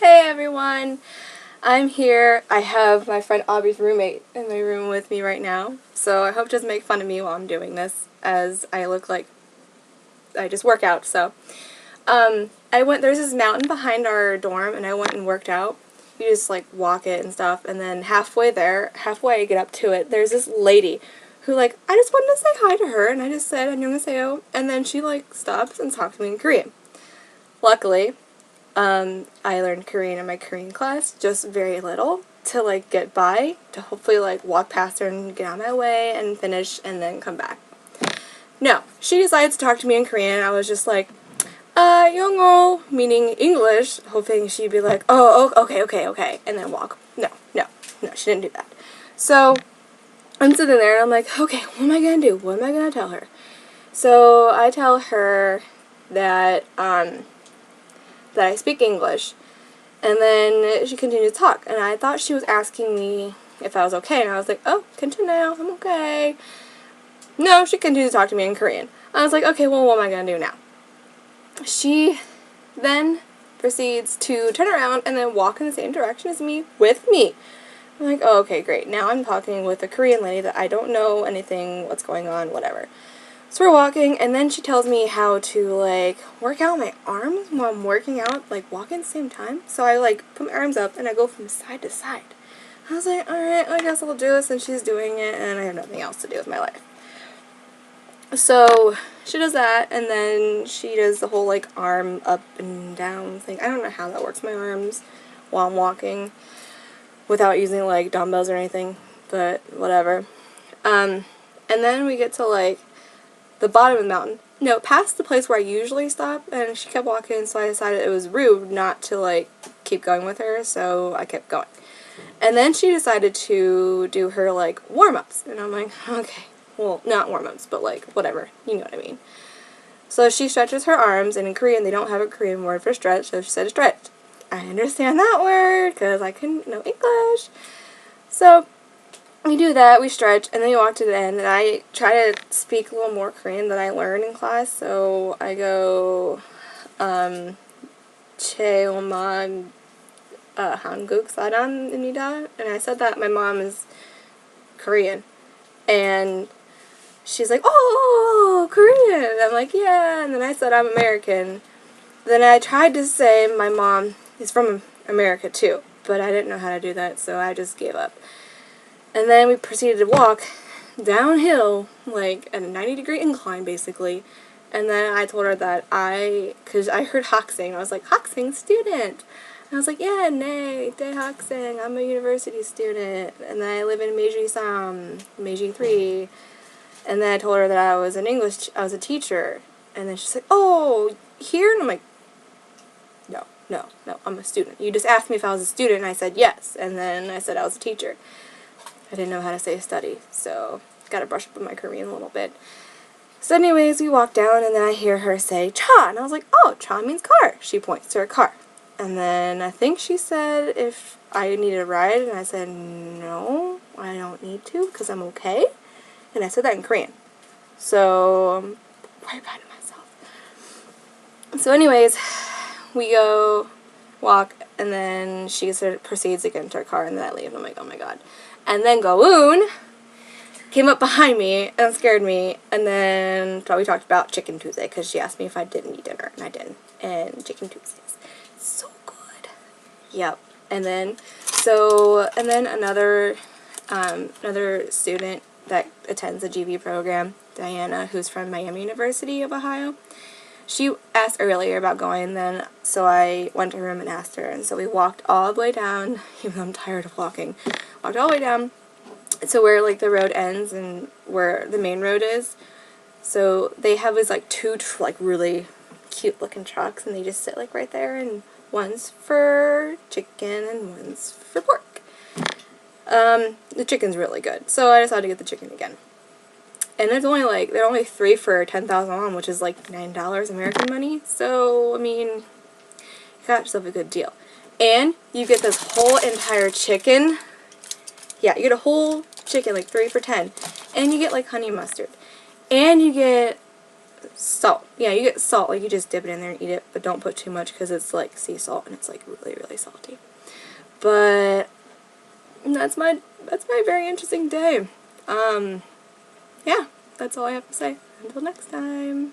Hey everyone! I'm here. I have my friend Aubrey's roommate in my room with me right now, so I hope she doesn't make fun of me while I'm doing this, as I look like I just work out, so. There's this mountain behind our dorm, and I went and worked out. You just, like, walk it and stuff, and then halfway I get up to it, there's this lady who, like, I just wanted to say hi to her, and I just said, "안녕하세요," and then she, like, stops and talks to me in Korean. Luckily, I learned Korean in my Korean class, just very little, to like get by, to hopefully like walk past her and get on my way and finish and then come back. No, she decided to talk to me in Korean and I was just like, 영어, meaning English, hoping she'd be like, oh, okay, and then walk. No, she didn't do that. So, I'm sitting there and I'm like, okay, what am I gonna do? What am I gonna tell her? So, I tell her that I speak English, and then she continued to talk, and I thought she was asking me if I was okay, and I was like, oh, continue, I'm okay. No, she continued to talk to me in Korean. I was like, okay, well, what am I going to do now? She then proceeds to turn around and then walk in the same direction as me with me. I'm like, oh, okay, great. Now I'm talking with a Korean lady that I don't know anything, what's going on, whatever. So we're walking, and then she tells me how to, like, work out my arms while I'm working out, like, walking at the same time. So I, like, put my arms up, and I go from side to side. I was like, alright, I guess I'll do this, and she's doing it, and I have nothing else to do with my life. So she does that, and then she does the whole, like, arm up and down thing. I don't know how that works, my arms, while I'm walking, without using, like, dumbbells or anything, but whatever. And then we get to, like, the bottom of the mountain. No, past the place where I usually stop, and she kept walking, so I decided it was rude not to, like, keep going with her, so I kept going. And then she decided to do her, like, warm-ups, and I'm like, okay, well, not warm-ups, but, like, whatever, you know what I mean. So she stretches her arms, and in Korean, they don't have a Korean word for stretch, so she said stretch. I understand that word, because I couldn't know English. So we do that, we stretch, and then we walk to the end, and I try to speak a little more Korean than I learned in class, so I go, 체험한 한국 사람입니다, and I said that my mom is Korean, and she's like, oh, Korean, and I'm like, yeah, and then I said I'm American. Then I tried to say my mom is from America too, but I didn't know how to do that, so I just gave up. And then we proceeded to walk downhill, like, at a 90-degree incline, basically. And then I told her that because I heard 학생, and I was like, 학생 student. And I was like, yeah, nee, 대 학생, I'm a university student. And then I live in Meiji 3. And then I told her that I was I was a teacher. And then she's like, oh, here? And I'm like, no, I'm a student. You just asked me if I was a student, and I said yes. And then I said I was a teacher. I didn't know how to say study, so gotta brush up on my Korean a little bit. So anyways, we walk down, and then I hear her say, cha, and I was like, oh, cha means car. She points to her car. And then I think she said if I needed a ride, and I said, no, I don't need to, because I'm okay. And I said that in Korean. So I'm quite proud of myself. So anyways, we go walk, and then she sort of proceeds to get into her car, and then I leave, and I'm like, oh my god. And then Go-un came up behind me and scared me, and then we talked about Chicken Tuesday, because she asked me if I didn't eat dinner, and I didn't. And Chicken Tuesdays, so good. Yep. And then another student that attends the GV program, Diana, who's from Miami University of Ohio, she asked earlier about going, then so I went to her room and asked her, and so we walked all the way down, even though I'm tired of walking, walked all the way down to where, like, the road ends and where the main road is. So they have these, like, two, like, really cute looking trucks, and they just sit, like, right there, and one's for chicken and one's for pork. The chicken's really good, so I decided to get the chicken again. And they're only 3 for 10,000 won, which is like $9 American money. So, I mean, you got yourself a good deal. And you get this whole entire chicken. Yeah, you get a whole chicken, like 3 for 10. And you get like honey mustard. And you get salt. Yeah, you get salt, like you just dip it in there and eat it, but don't put too much because it's like sea salt and it's like really, really salty. But that's my very interesting day. Yeah, that's all I have to say. Until next time.